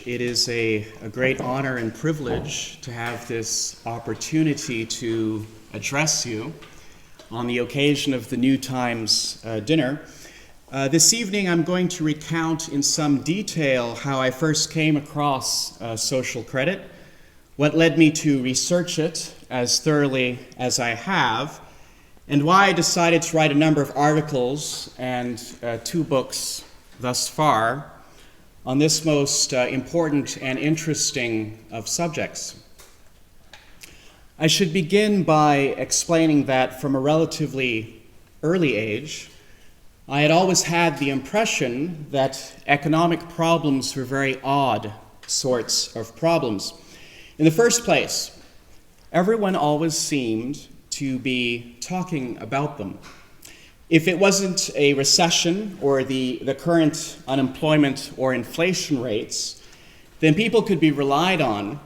It is a great honor and privilege to have this opportunity to address you on the occasion of the New Times dinner. This evening I'm going to recount in some detail how I first came across social credit, what led me to research it as thoroughly as I have, and why I decided to write a number of articles and 2 books thus far on this most important and interesting of subjects. I should begin by explaining that from a relatively early age, I had always had the impression that economic problems were very odd sorts of problems. In the first place, everyone always seemed to be talking about them. If it wasn't a recession or the current unemployment or inflation rates, then people could be relied on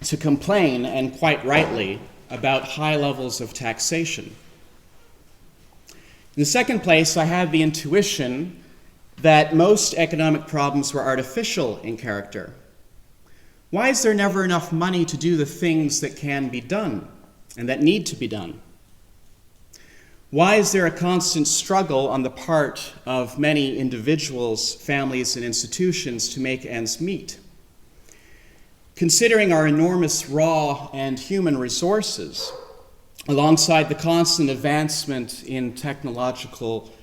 to complain, and quite rightly, about high levels of taxation. In the second place, I had the intuition that most economic problems were artificial in character. Why is there never enough money to do the things that can be done and that need to be done? Why is there a constant struggle on the part of many individuals, families, and institutions to make ends meet? Considering our enormous raw and human resources, alongside the constant advancement in technological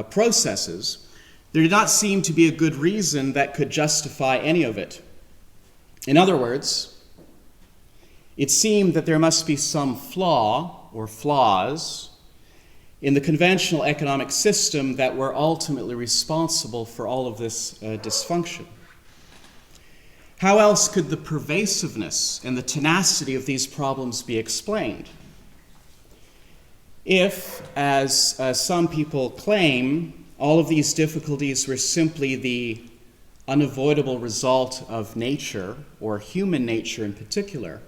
processes, there did not seem to be a good reason that could justify any of it. In other words, it seemed that there must be some flaw or flaws in the conventional economic system that were ultimately responsible for all of this dysfunction. How else could the pervasiveness and the tenacity of these problems be explained? If, as some people claim, all of these difficulties were simply the unavoidable result of nature, or human nature in particular,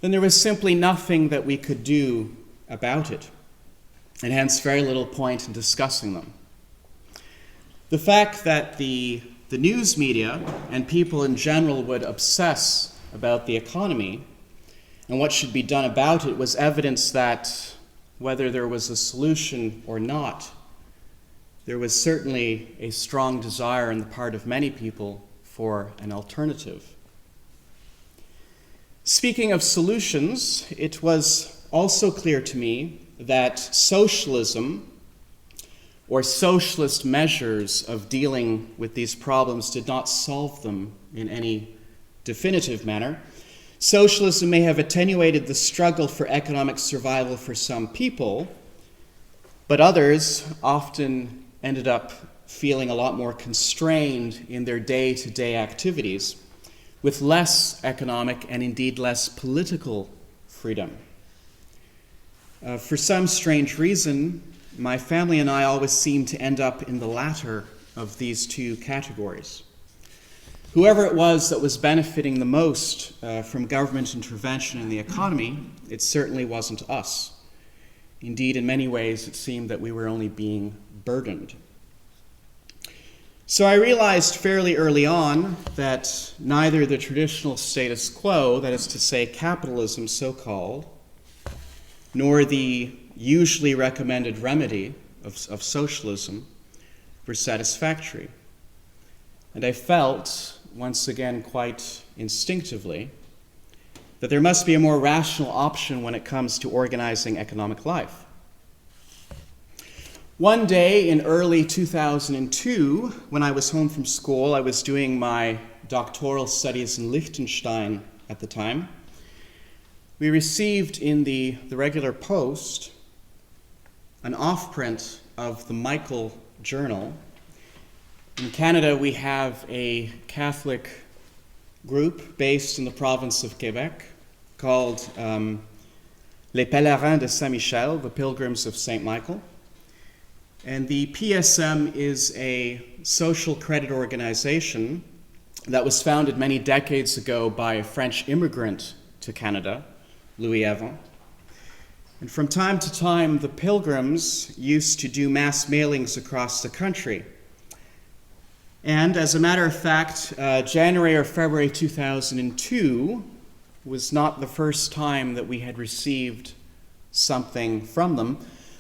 then there was simply nothing that we could do about it, and hence very little point in discussing them. The fact that the news media and people in general would obsess about the economy and what should be done about it was evidence that whether there was a solution or not, there was certainly a strong desire on the part of many people for an alternative. Speaking of solutions, it was also clear to me that socialism or socialist measures of dealing with these problems did not solve them in any definitive manner. Socialism may have attenuated the struggle for economic survival for some people, but others often ended up feeling a lot more constrained in their day-to-day activities, with less economic and indeed less political freedom. For some strange reason, my family and I always seem to end up in the latter of these 2 categories. Whoever it was that was benefiting the most from government intervention in the economy, it certainly wasn't us. Indeed, in many ways, it seemed that we were only being burdened. So I realized fairly early on that neither the traditional status quo, that is to say capitalism so-called, nor the usually recommended remedy of socialism were satisfactory. And I felt, once again quite instinctively, that there must be a more rational option when it comes to organizing economic life. One day in early 2002, when I was home from school, I was doing my doctoral studies in Liechtenstein at the time, we received in the regular post an off-print of the Michael Journal. In Canada, we have a Catholic group based in the province of Quebec called Les Pèlerins de Saint-Michel, the Pilgrims of St. Michael. And the PSM is a social credit organization that was founded many decades ago by a French immigrant to Canada, Louis Evan. And from time to time, the Pilgrims used to do mass mailings across the country. And as a matter of fact, January or February 2002 was not the first time that we had received something from them,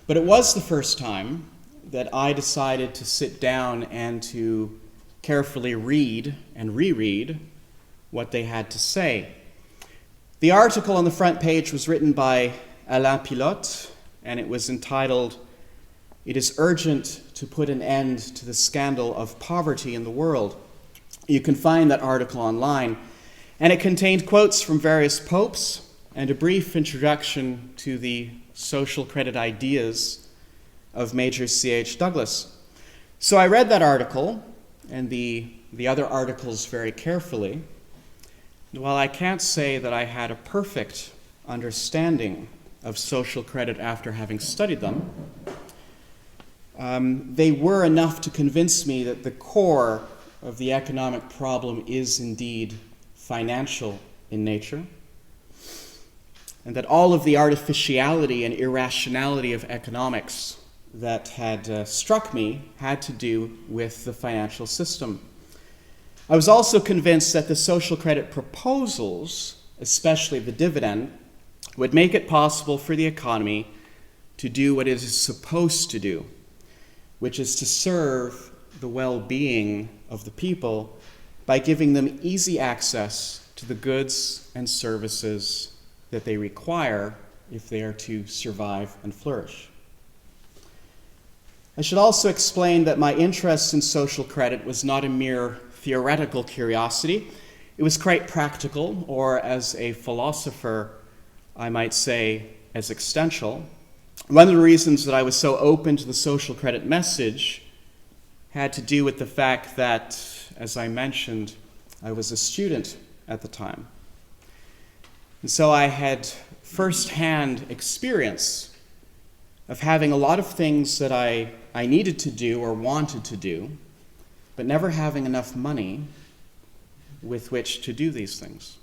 but it was the first time that I decided to sit down and to carefully read and reread what they had to say. The article on the front page was written by Alain Pilote, and it was entitled, "It is urgent to put an end to the scandal of poverty in the world." You can find that article online, and it contained quotes from various popes and a brief introduction to the social credit ideas of Major C.H. Douglas. So I read that article and the other articles very carefully. And while I can't say that I had a perfect understanding of social credit after having studied them, they were enough to convince me that the core of the economic problem is indeed financial in nature, and that all of the artificiality and irrationality of economics that had struck me had to do with the financial system. I was also convinced that the social credit proposals, especially the dividend, would make it possible for the economy to do what it is supposed to do, which is to serve the well-being of the people by giving them easy access to the goods and services that they require if they are to survive and flourish. I should also explain that my interest in social credit was not a mere theoretical curiosity. It was quite practical, or as a philosopher, I might say, as existential. One of the reasons that I was so open to the social credit message had to do with the fact that, as I mentioned, I was a student at the time. And so I had first-hand experience of having a lot of things that I needed to do or wanted to do, but never having enough money with which to do these things.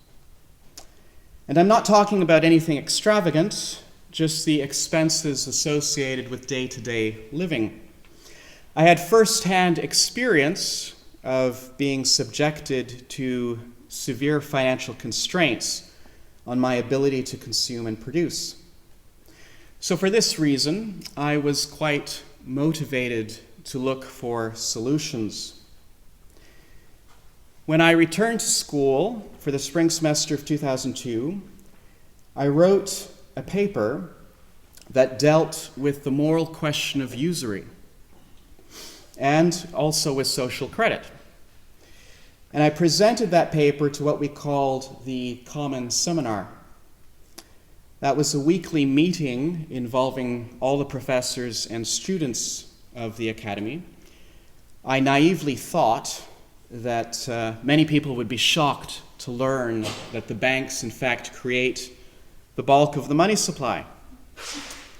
And I'm not talking about anything extravagant, just the expenses associated with day-to-day living. I had first-hand experience of being subjected to severe financial constraints on my ability to consume and produce. So for this reason, I was quite motivated to look for solutions. When I returned to school for the spring semester of 2002, I wrote a paper that dealt with the moral question of usury and also with social credit. And I presented that paper to what we called the Common Seminar. That was a weekly meeting involving all the professors and students of the academy. I naively thought that many people would be shocked to learn that the banks, in fact, create the bulk of the money supply.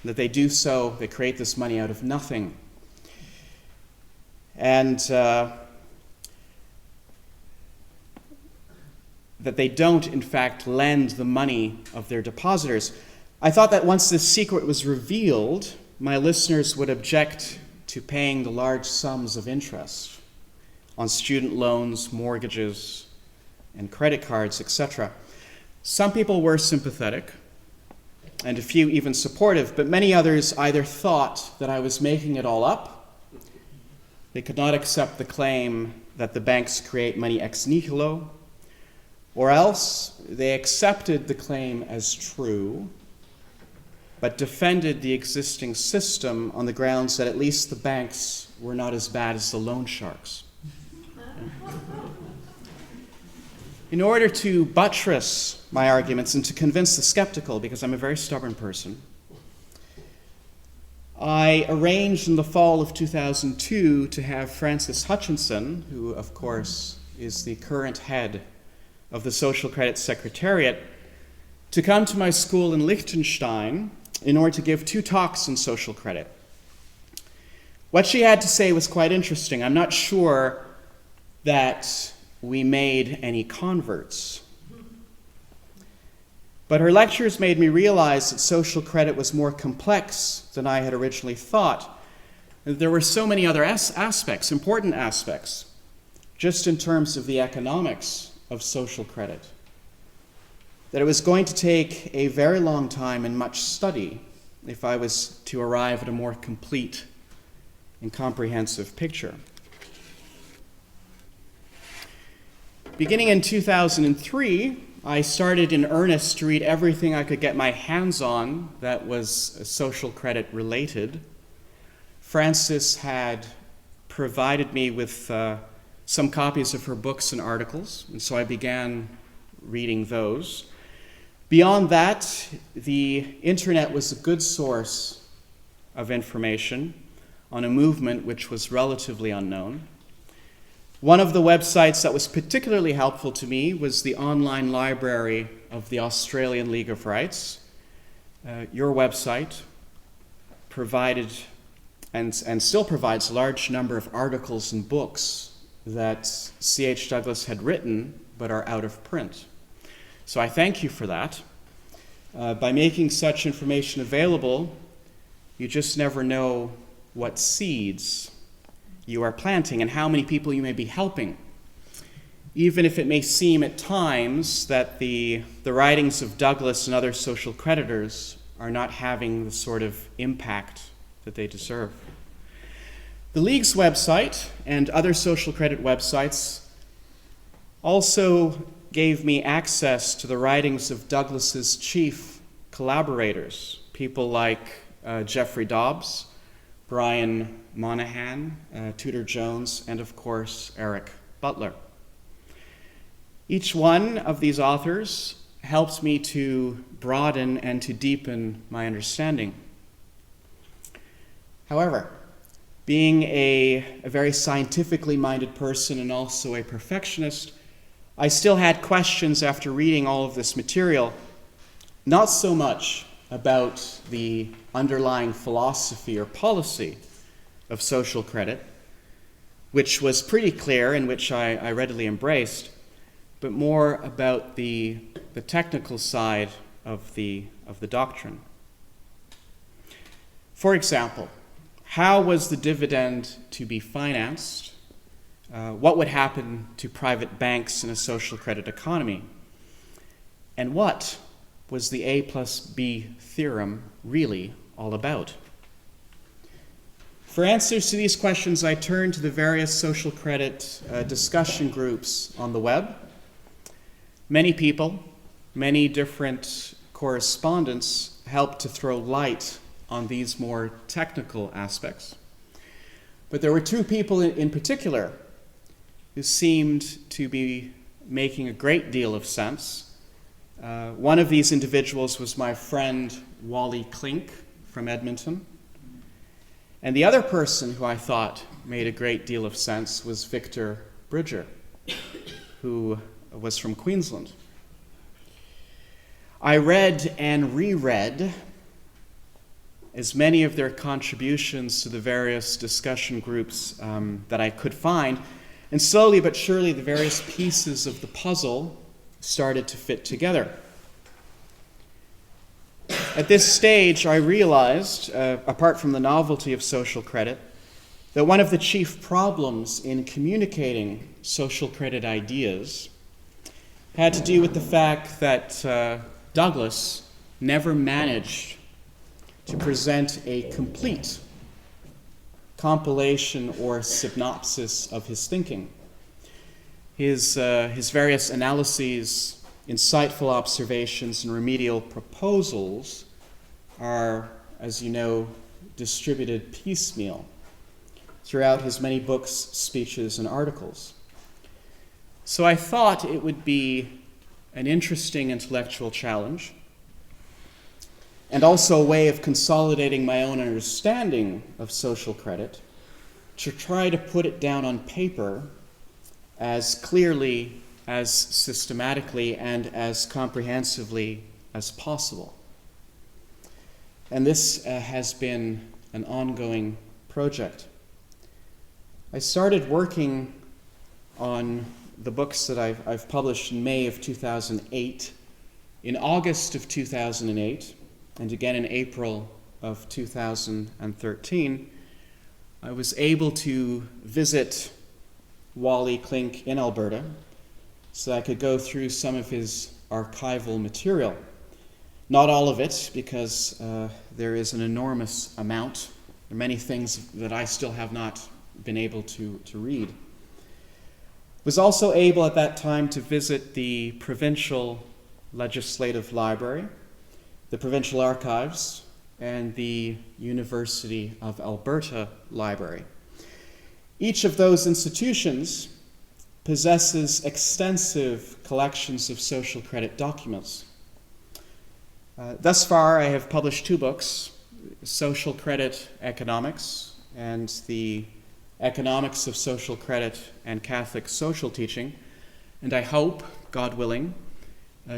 That they do so, they create this money out of nothing. And that they don't, in fact, lend the money of their depositors. I thought that once this secret was revealed, my listeners would object to paying the large sums of interest on student loans, mortgages, and credit cards, etc. Some people were sympathetic, and a few even supportive, but many others either thought that I was making it all up, they could not accept the claim that the banks create money ex nihilo, or else they accepted the claim as true, but defended the existing system on the grounds that at least the banks were not as bad as the loan sharks. In order to buttress my arguments and to convince the skeptical, because I'm a very stubborn person, I arranged in the fall of 2002 to have Francis Hutchinson, who of course is the current head of the Social Credit Secretariat, to come to my school in Liechtenstein in order to give 2 talks on social credit. What she had to say was quite interesting. I'm not sure that we made any converts. But her lectures made me realize that social credit was more complex than I had originally thought. There were so many other aspects, important aspects, just in terms of the economics of social credit, that it was going to take a very long time and much study if I was to arrive at a more complete and comprehensive picture. Beginning in 2003, I started in earnest to read everything I could get my hands on that was social credit related. Frances had provided me with some copies of her books and articles, and so I began reading those. Beyond that, the internet was a good source of information on a movement which was relatively unknown. One of the websites that was particularly helpful to me was the online library of the Australian League of Rights. Your website provided and still provides a large number of articles and books that C.H. Douglas had written but are out of print. So I thank you for that. By making such information available, you just never know what seeds you are planting and how many people you may be helping. Even if it may seem at times that the writings of Douglas and other social creditors are not having the sort of impact that they deserve. The League's website and other social credit websites also gave me access to the writings of Douglas's chief collaborators, people like Jeffrey Dobbs, Brian Monahan, Tudor Jones, and of course, Eric Butler. Each one of these authors helped me to broaden and to deepen my understanding. However, being a very scientifically minded person and also a perfectionist, I still had questions after reading all of this material, not so much about the underlying philosophy or policy of social credit, which was pretty clear and which I readily embraced, but more about the technical side of the doctrine. For example, how was the dividend to be financed? What would happen to private banks in a social credit economy? And what was the A plus B theorem really all about? For answers to these questions, I turned to the various social credit discussion groups on the web. Many people, many different correspondents helped to throw light on these more technical aspects. But there were two people in particular who seemed to be making a great deal of sense. One of these individuals was my friend Wally Klink from Edmonton. And the other person who I thought made a great deal of sense was Victor Bridger, who was from Queensland. I read and reread as many of their contributions to the various discussion groups that I could find, and slowly but surely the various pieces of the puzzle started to fit together. At this stage, I realized, apart from the novelty of social credit, that one of the chief problems in communicating social credit ideas had to do with the fact that Douglas never managed to present a complete compilation or synopsis of his thinking. His various analyses, insightful observations, and remedial proposals are, as you know, distributed piecemeal throughout his many books, speeches, and articles. So I thought it would be an interesting intellectual challenge and also a way of consolidating my own understanding of social credit to try to put it down on paper as clearly, as systematically, and as comprehensively as possible. And this has been an ongoing project. I started working on the books that I've published in May of 2008, in August of 2008, and again in April of 2013, I was able to visit Wally Clink in Alberta so that I could go through some of his archival material. Not all of it, because there is an enormous amount. There are many things that I still have not been able to read. Was also able at that time to visit the Provincial Legislative Library, the Provincial Archives, and the University of Alberta Library. Each of those institutions possesses extensive collections of social credit documents. Thus far, I have published 2 books, Social Credit Economics and the Economics of Social Credit and Catholic Social Teaching, and I hope, God willing,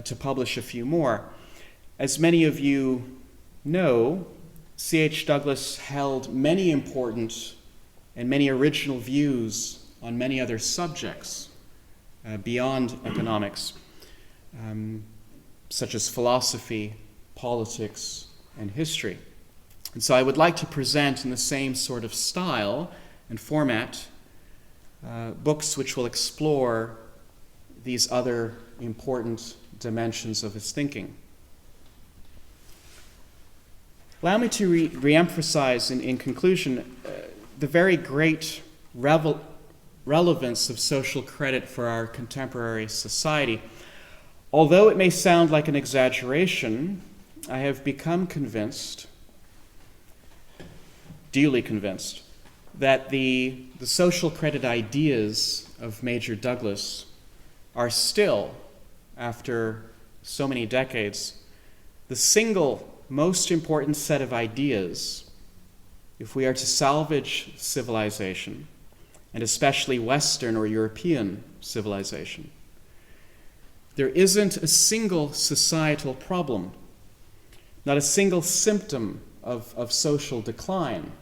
to publish a few more. As many of you know, C.H. Douglas held many important and many original views on many other subjects beyond economics, such as philosophy, politics, and history. And so I would like to present in the same sort of style and format books which will explore these other important dimensions of his thinking. Allow me to re-emphasize in conclusion the very great relevance of social credit for our contemporary society. Although it may sound like an exaggeration, I have become convinced, duly convinced, that the social credit ideas of Major Douglas are still, after so many decades, the single most important set of ideas if we are to salvage civilization, and especially Western or European civilization. There isn't a single societal problem, not a single symptom of social decline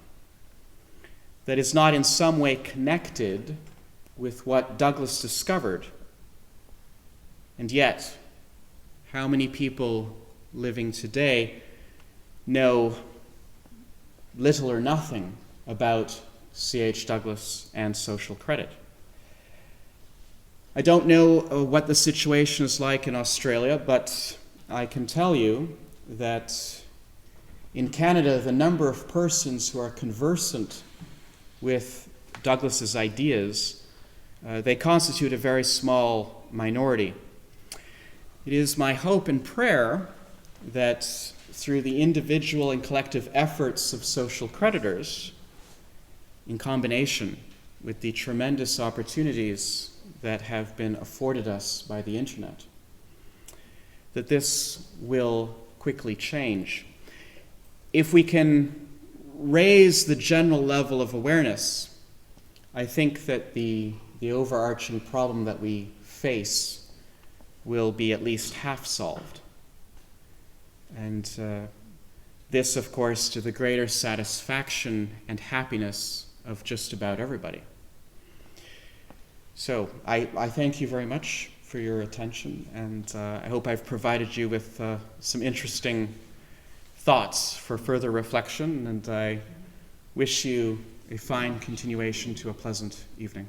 that is not in some way connected with what Douglas discovered. And yet, how many people living today know little or nothing about C.H. Douglas and social credit? I don't know what the situation is like in Australia, but I can tell you that in Canada, the number of persons who are conversant with Douglas's ideas, they constitute a very small minority. It is my hope and prayer that through the individual and collective efforts of social creditors, in combination with the tremendous opportunities that have been afforded us by the internet, that this will quickly change. If we can raise the general level of awareness, I think that the overarching problem that we face will be at least half solved. And this, of course, to the greater satisfaction and happiness of just about everybody. So I thank you very much for your attention, and I hope I've provided you with some interesting thoughts for further reflection, and I wish you a fine continuation to a pleasant evening.